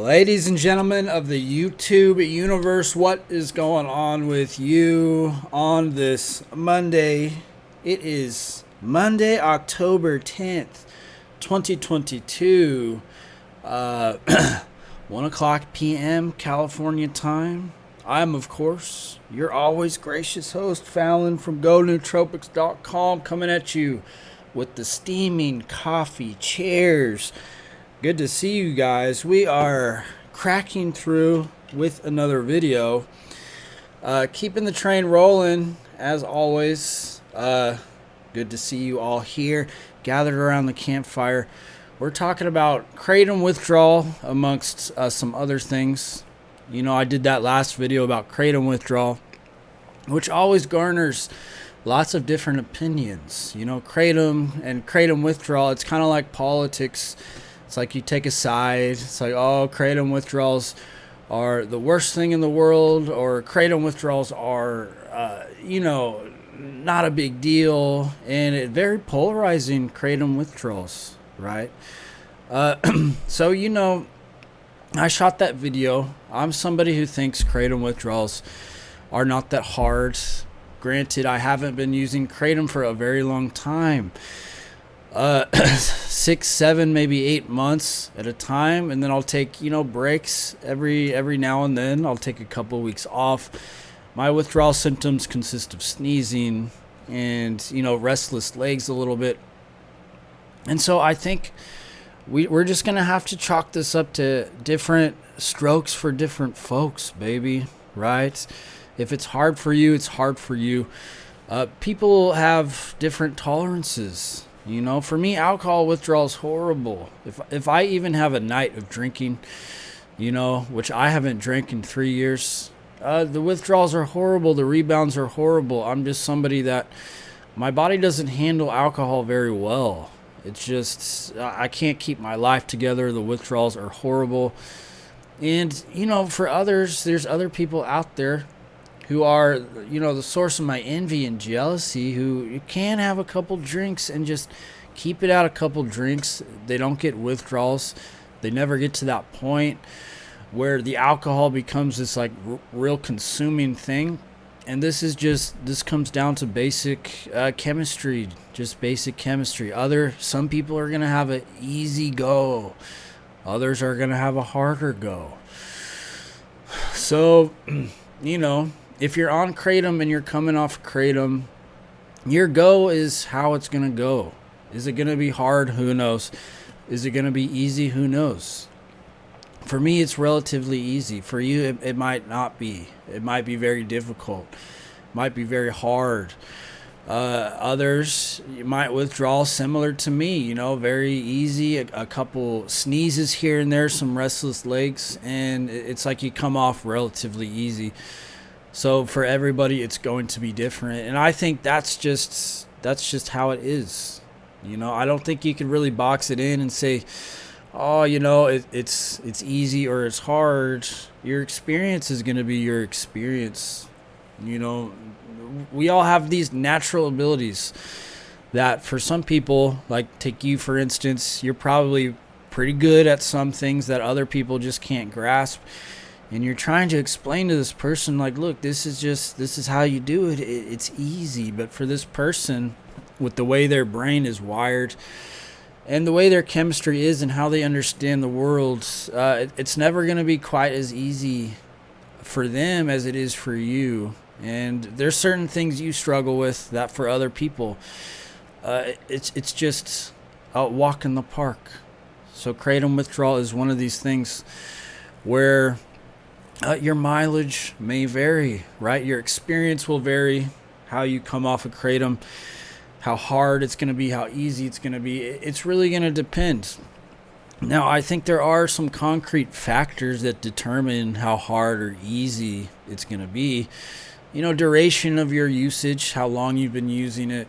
Ladies and gentlemen of the YouTube universe, what is going on with you on this Monday? It is Monday, October 10th, 2022, 1 o'clock p.m. California time. I'm, of course, your always gracious host, Fallon from GoNootropics.com, coming at you with the steaming coffee chairs. Good to see you guys. We are cracking through with another video. Keeping the train rolling, as always. Good to see you all here, gathered around the campfire. We're talking about Kratom Withdrawal, amongst some other things. You know, I did that last video about Kratom Withdrawal, which always garners lots of different opinions. You know, Kratom and Kratom Withdrawal, it's kind of like politics. It's like you take a side. It's like, oh, Kratom withdrawals are the worst thing in the world, or Kratom withdrawals are, not a big deal. And it very polarizing, Kratom withdrawals, right? So, I shot that video. I'm somebody who thinks Kratom withdrawals are not that hard. Granted, I haven't been using Kratom for a very long time. 6, 7, maybe 8 months at a time, and then I'll take breaks every now and then. I'll take a couple weeks off. My withdrawal symptoms consist of sneezing and restless legs a little bit, and so I think we're just gonna have to chalk this up to different strokes for different folks, baby, right? If it's hard for you, it's hard for you. People have different tolerances. For me, alcohol withdrawal is horrible. If I even have a night of drinking, which I haven't drank in 3 years, the withdrawals are horrible. The rebounds are horrible. I'm just somebody that my body doesn't handle alcohol very well. It's just, I can't keep my life together. The withdrawals are horrible. And, for others, there's other people out there who are, the source of my envy and jealousy, who you can have a couple drinks and just keep it at a couple drinks. They don't get withdrawals. They never get to that point where the alcohol becomes this like real consuming thing. And this comes down to basic chemistry, just basic chemistry. Some people are going to have an easy go. Others are going to have a harder go. So, if you're on Kratom and you're coming off Kratom, your go is how it's going to go. Is it going to be hard? Who knows? Is it going to be easy? Who knows? For me, it's relatively easy. For you, it might not be. It might be very difficult. It might be very hard. Others, you might withdraw similar to me, very easy. A couple sneezes here and there, some restless legs, and it's like you come off relatively easy. So for everybody, it's going to be different, and I think that's just how it is. I don't think you can really box it in and say, oh, it's easy or it's hard. Your experience is going to be your experience. We all have these natural abilities that for some people, like take you for instance, you're probably pretty good at some things that other people just can't grasp. And you're trying to explain to this person, like, look, this is how you do it. It's easy. But for this person, with the way their brain is wired and the way their chemistry is and how they understand the world, it's never going to be quite as easy for them as it is for you. And there's certain things you struggle with that for other people, it's just a walk in the park. So Kratom withdrawal is one of these things where your mileage may vary, right? Your experience will vary, how you come off of Kratom, how hard it's going to be, how easy it's going to be. It's really going to depend. Now, I think there are some concrete factors that determine how hard or easy it's going to be. Duration of your usage, how long you've been using it,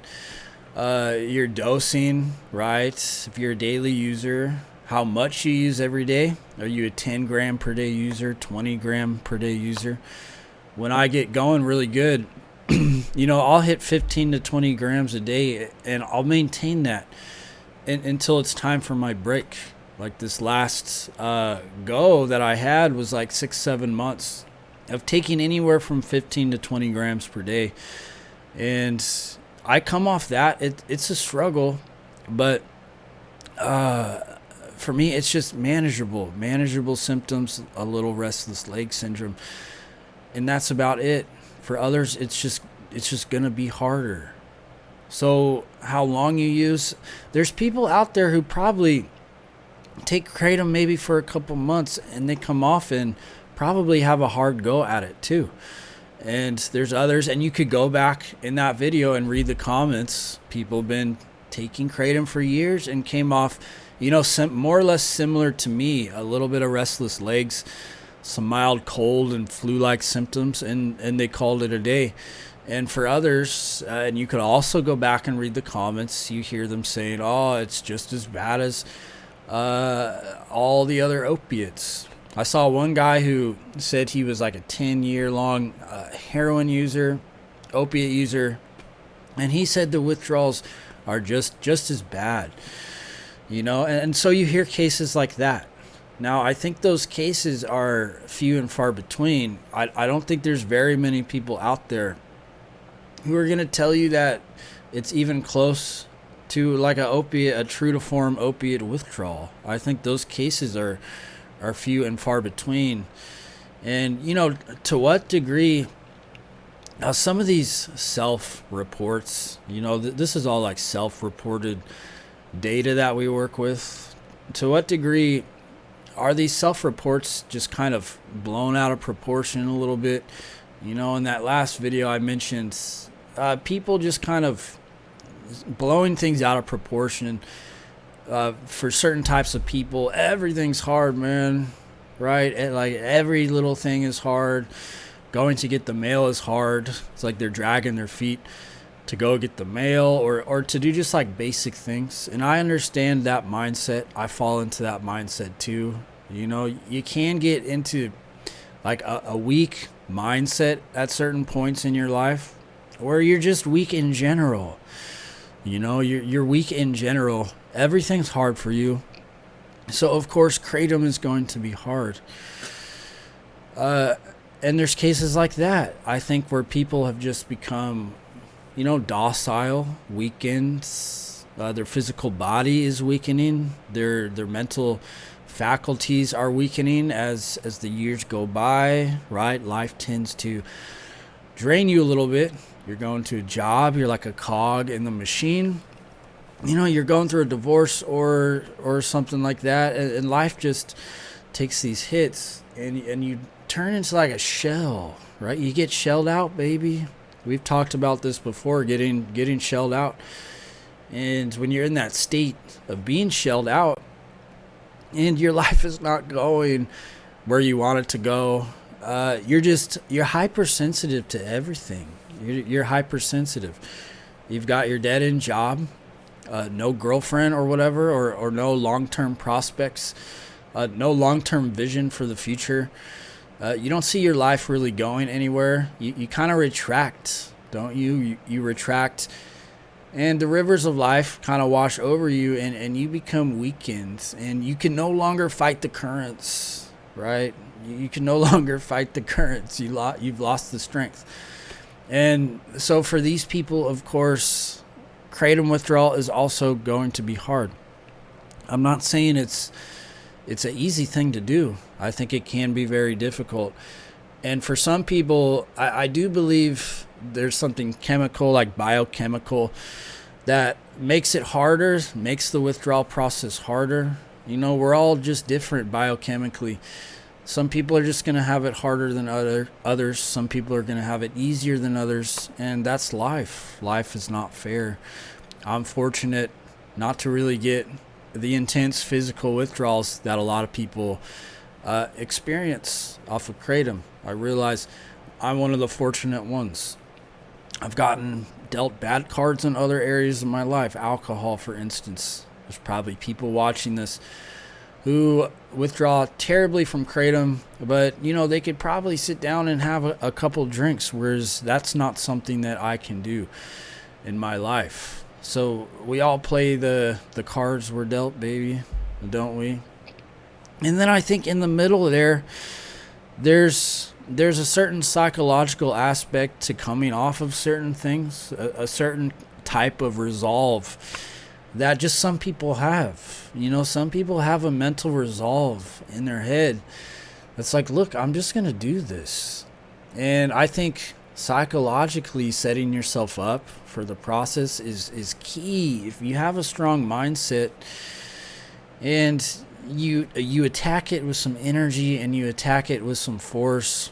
your dosing, right? If you're a daily user, how much you use every day. Are you a 10 gram per day user, 20 gram per day user? When I get going really good, I'll hit 15 to 20 grams a day, and I'll maintain that until it's time for my break. Like this last go that I had was like 6-7 months of taking anywhere from 15 to 20 grams per day. And I come off that. It's a struggle, but for me, it's just manageable symptoms, a little restless leg syndrome. And that's about it. For others, it's just going to be harder. So how long you use, there's people out there who probably take Kratom maybe for a couple months and they come off and probably have a hard go at it too. And there's others, and you could go back in that video and read the comments. People have been taking Kratom for years and came off, more or less similar to me, a little bit of restless legs, some mild cold and flu-like symptoms, and they called it a day. And for others, and you could also go back and read the comments, you hear them saying, oh, it's just as bad as all the other opiates. I saw one guy who said he was like a 10-year-long heroin user, opiate user, and he said the withdrawals are just as bad, and so you hear cases like that. Now, I think those cases are few and far between. I don't think there's very many people out there who are going to tell you that it's even close to like a true to form opiate withdrawal. I think those cases are few and far between. And, to what degree, now some of these self-reports, this is all like self-reported data that we work with. To what degree are these self-reports just kind of blown out of proportion a little bit? In that last video I mentioned people just kind of blowing things out of proportion. For certain types of people, everything's hard, man, right? And like every little thing is hard. Going to get the mail is hard. It's like they're dragging their feet to go get the mail or to do just like basic things. And I understand that mindset. I fall into that mindset too. You can get into like a weak mindset at certain points in your life where you're just weak in general. You're weak in general. Everything's hard for you. So, of course, Kratom is going to be hard. And there's cases like that, I think, where people have just become, docile, weakened. Their physical body is weakening. Their mental faculties are weakening as the years go by, right? Life tends to drain you a little bit. You're going to a job. You're like a cog in the machine. You're going through a divorce or something like that, and life just takes these hits, and you turn into like a shell, right? You get shelled out, baby. We've talked about this before, getting shelled out. And when you're in that state of being shelled out, and your life is not going where you want it to go, you're hypersensitive to everything. You're hypersensitive. You've got your dead-end job. No girlfriend or whatever, or no long-term prospects, no long-term vision for the future. You don't see your life really going anywhere. You kind of retract, don't you? You retract, and the rivers of life kind of wash over you, and you become weakened, and you can no longer fight the currents, right? You can no longer fight the currents. You've lost the strength. And so for these people, of course, Kratom withdrawal is also going to be hard. I'm not saying it's an easy thing to do. I think it can be very difficult. And for some people, I do believe there's something chemical, like biochemical, that makes it harder, makes the withdrawal process harder. We're all just different biochemically. Some people are just going to have it harder than others. Some people are going to have it easier than others. And that's life. Life is not fair. I'm fortunate not to really get the intense physical withdrawals that a lot of people experience off of Kratom. I realize I'm one of the fortunate ones. I've gotten dealt bad cards in other areas of my life. Alcohol, for instance. There's probably people watching this who withdraw terribly from Kratom, but they could probably sit down and have a couple drinks, whereas that's not something that I can do in my life. So we all play the cards we're dealt, baby. don't we? And then I think in the middle there's a certain psychological aspect to coming off of certain things, a certain type of resolve that just some people have. Some people have a mental resolve in their head. It's like, look, I'm just going to do this. And I think psychologically setting yourself up for the process is key. If you have a strong mindset and you attack it with some energy and you attack it with some force,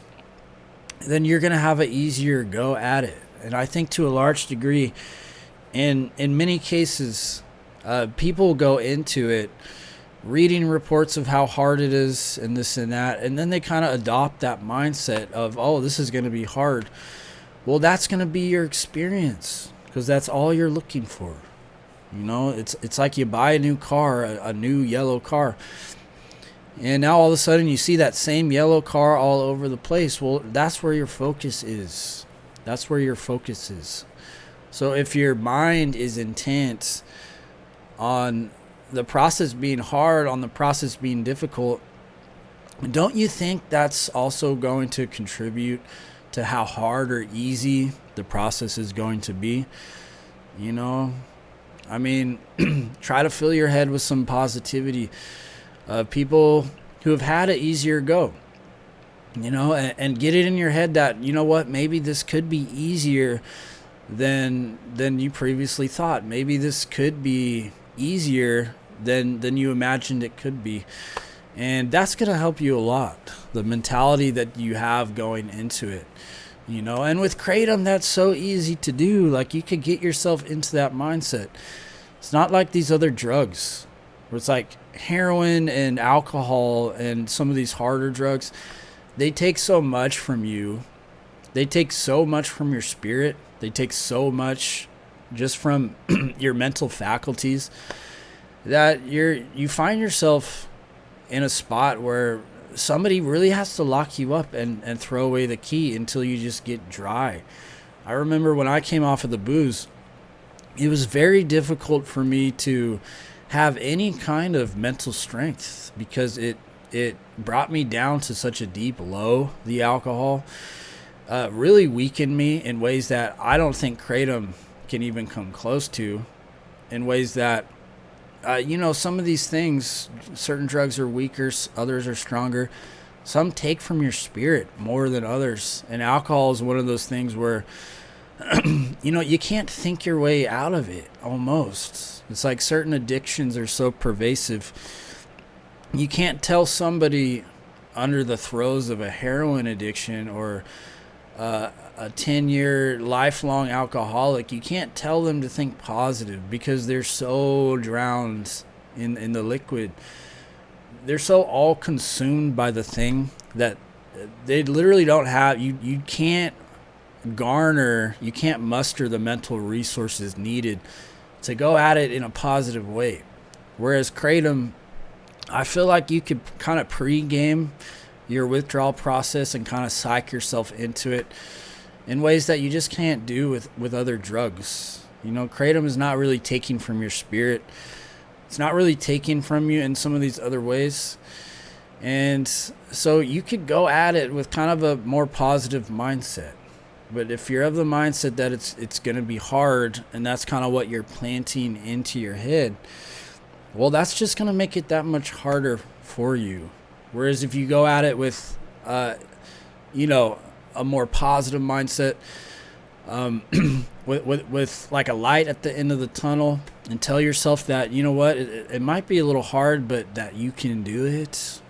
then you're going to have an easier go at it. And I think to a large degree, in many cases, people go into it reading reports of how hard it is and this and that, and then they kind of adopt that mindset of, oh, this is going to be hard. Well, that's going to be your experience because that's all you're looking for. It's like you buy a new car, a new yellow car, and now all of a sudden you see that same yellow car all over the place. Well, that's where your focus is. That's where your focus is. So if your mind is intent on the process being hard, on the process being difficult, don't you think that's also going to contribute to how hard or easy the process is going to be? I mean, try to fill your head with some positivity of people who have had an easier go, and get it in your head that, maybe this could be easier than you previously thought. Maybe this could be easier than you imagined it could be. And that's going to help you a lot, the mentality that you have going into it. And with Kratom, that's so easy to do. Like, you could get yourself into that mindset. It's not like these other drugs where it's like heroin and alcohol and some of these harder drugs. They take so much from you. They take so much from your spirit. They take so much just from your mental faculties that you find yourself in a spot where somebody really has to lock you up and throw away the key until you just get dry. I remember when I came off of the booze, it was very difficult for me to have any kind of mental strength because it brought me down to such a deep low. The alcohol really weakened me in ways that I don't think Kratom can even come close to, in ways that some of these things, certain drugs are weaker, others are stronger. Some take from your spirit more than others. And alcohol is one of those things where, you can't think your way out of it almost. It's like certain addictions are so pervasive. You can't tell somebody under the throes of a heroin addiction or a 10-year lifelong alcoholic, you can't tell them to think positive because they're so drowned in the liquid. They're so all consumed by the thing that they literally don't have, you can't muster the mental resources needed to go at it in a positive way. Whereas Kratom, I feel like you could kind of pre-game your withdrawal process and kind of psych yourself into it in ways that you just can't do with other drugs. Kratom is not really taking from your spirit. It's not really taking from you in some of these other ways. And so you could go at it with kind of a more positive mindset. But if you're of the mindset that it's going to be hard and that's kind of what you're planting into your head, well, that's just going to make it that much harder for you. Whereas if you go at it with, a more positive mindset, with like a light at the end of the tunnel, and tell yourself that, it might be a little hard, but that you can do it.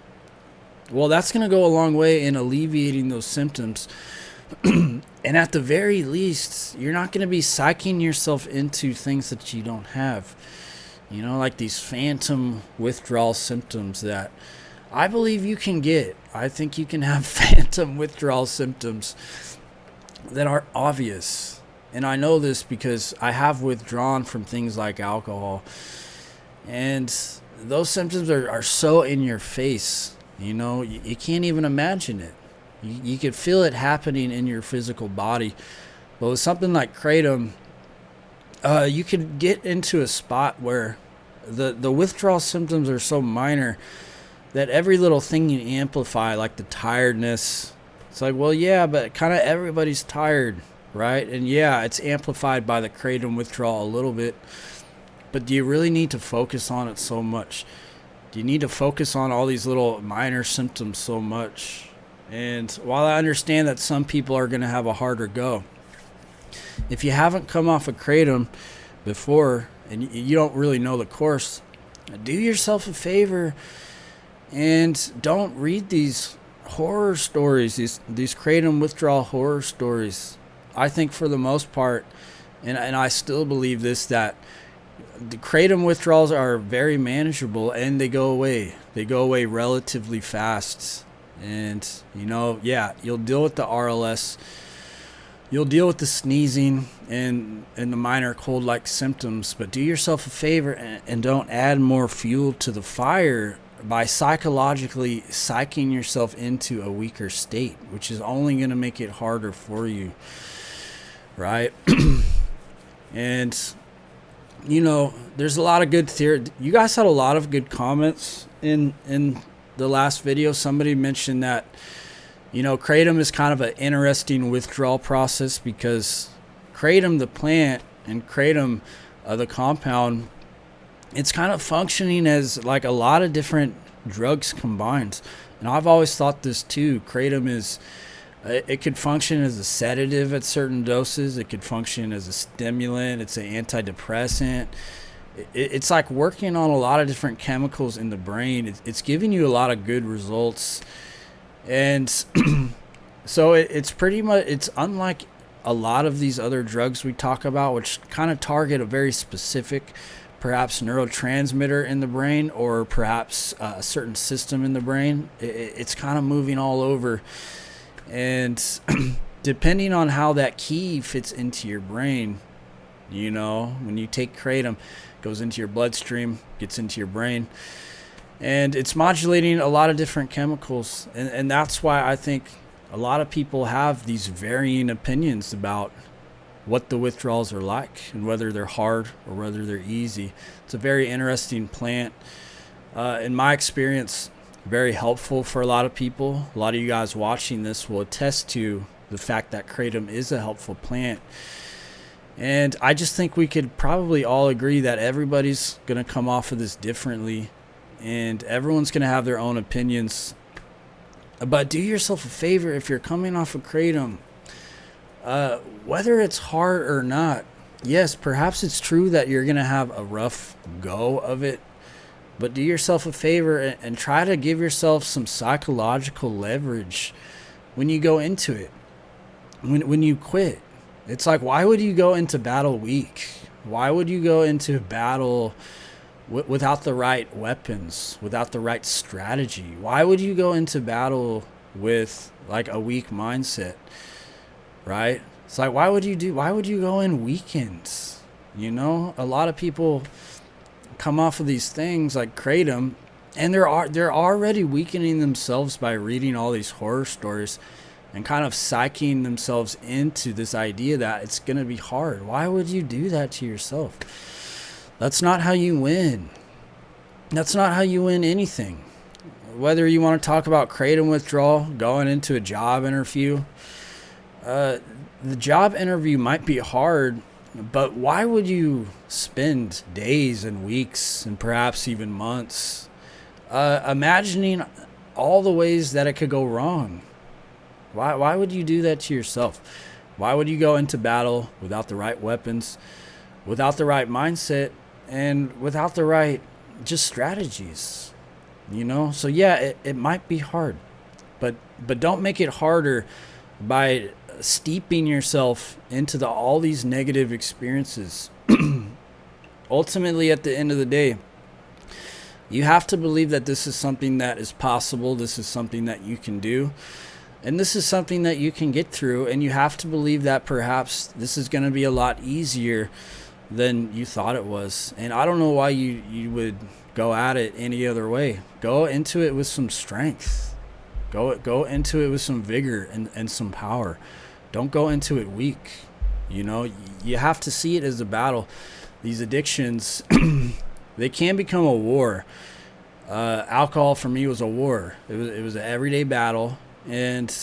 Well, that's going to go a long way in alleviating those symptoms. And at the very least, you're not going to be psyching yourself into things that you don't have. Like these phantom withdrawal symptoms that I believe you can get. I think you can have phantom withdrawal symptoms that are obvious. And I know this because I have withdrawn from things like alcohol. And those symptoms are so in your face. You can't even imagine it. You could feel it happening in your physical body. But with something like Kratom, you could get into a spot where the withdrawal symptoms are so minor that every little thing you amplify, like the tiredness, it's like, well, yeah, but kind of everybody's tired, right? And yeah, it's amplified by the kratom withdrawal a little bit, but do you really need to focus on it so much? Do you need to focus on all these little minor symptoms so much? And while I understand that some people are going to have a harder go, if you haven't come off of kratom before and you don't really know the course, do yourself a favor and don't read these horror stories, these kratom withdrawal horror stories. I think for the most part, and I still believe this, that the kratom withdrawals are very manageable and they go away. They go away relatively fast. And, yeah, you'll deal with the RLS. You'll deal with the sneezing and the minor cold-like symptoms. But do yourself a favor and don't add more fuel to the fire by psychologically psyching yourself into a weaker state, which is only going to make it harder for you, right? And there's a lot of good theory. You guys had a lot of good comments in the last video. Somebody mentioned that, kratom is kind of an interesting withdrawal process because kratom, the plant, and kratom, the compound, it's kind of functioning as like a lot of different drugs combined. And I've always thought this too. Kratom it could function as a sedative at certain doses. It could function as a stimulant. It's an antidepressant. It's like working on a lot of different chemicals in the brain. It's giving you a lot of good results. And so it's pretty much, it's unlike a lot of these other drugs we talk about, which kind of target a very specific, perhaps neurotransmitter in the brain, or perhaps a certain system in the brain. It's kind of moving all over. And depending on how that key fits into your brain, when you take kratom, it goes into your bloodstream, gets into your brain, and it's modulating a lot of different chemicals. And that's why I think a lot of people have these varying opinions about what the withdrawals are like and whether they're hard or whether they're easy. It's a very interesting plant. In my experience, very helpful for a lot of people. A lot of you guys watching this will attest to the fact that kratom is a helpful plant. And I just think we could probably all agree that everybody's going to come off of this differently, and everyone's going to have their own opinions. But do yourself a favor if you're coming off of kratom, whether it's hard or not. Yes, perhaps it's true that you're going to have a rough go of it, but do yourself a favor and try to give yourself some psychological leverage when you go into it. When you quit, it's like, why would you go into battle weak? Why would you go into battle without the right weapons, without the right strategy? Why would you go into battle with like a weak mindset, right? It's like, why would you go in weakened? A lot of people come off of these things like kratom, and they're already weakening themselves by reading all these horror stories and kind of psyching themselves into this idea that it's going to be hard. Why would you do that to yourself? That's not how you win. That's not how you win anything. Whether you want to talk about kratom withdrawal, going into a job interview, the job interview might be hard, but why would you spend days and weeks and perhaps even months imagining all the ways that it could go wrong? Why would you do that to yourself? Why would you go into battle without the right weapons, without the right mindset, and without the right just strategies? So yeah, it might be hard, but don't make it harder by steeping yourself into all these negative experiences. Ultimately, at the end of the day, you have to believe that this is something that is possible. This is something that you can do. And this is something that you can get through. And you have to believe that perhaps this is going to be a lot easier than you thought it was. And I don't know why you would go at it any other way. Go into it with some strength. Go into it with some vigor and some power. Don't go into it weak. You have to see it as a battle. These addictions, They can become a war. Alcohol for me was a war. It was an everyday battle. And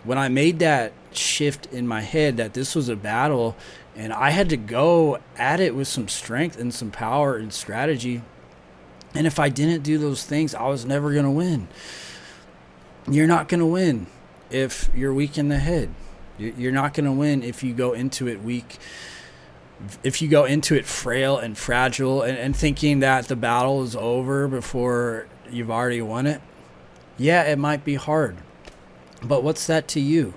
when I made that shift in my head that this was a battle and I had to go at it with some strength and some power and strategy, and if I didn't do those things, I was never going to win. You're not going to win if you're weak in the head. You're not going to win if you go into it weak, if you go into it frail and fragile and thinking that the battle is over before you've already won it. Yeah, it might be hard, but what's that to you?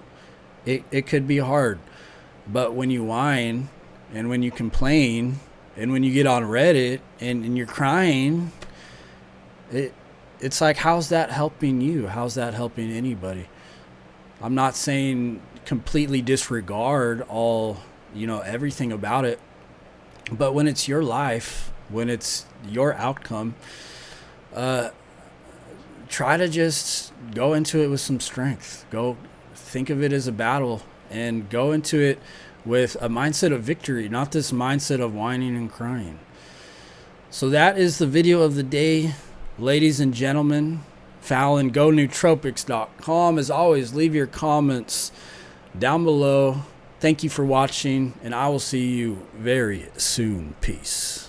It could be hard, but when you whine and when you complain and when you get on Reddit and you're crying, it's like, how's that helping you? How's that helping anybody? I'm not saying completely disregard all, everything about it. But when it's your life, when it's your outcome, try to just go into it with some strength. Go think of it as a battle and go into it with a mindset of victory, not this mindset of whining and crying. So that is the video of the day, ladies and gentlemen. Fallon, GoNootropics.com. As always, leave your comments down below. Thank you for watching, and I will see you very soon. Peace.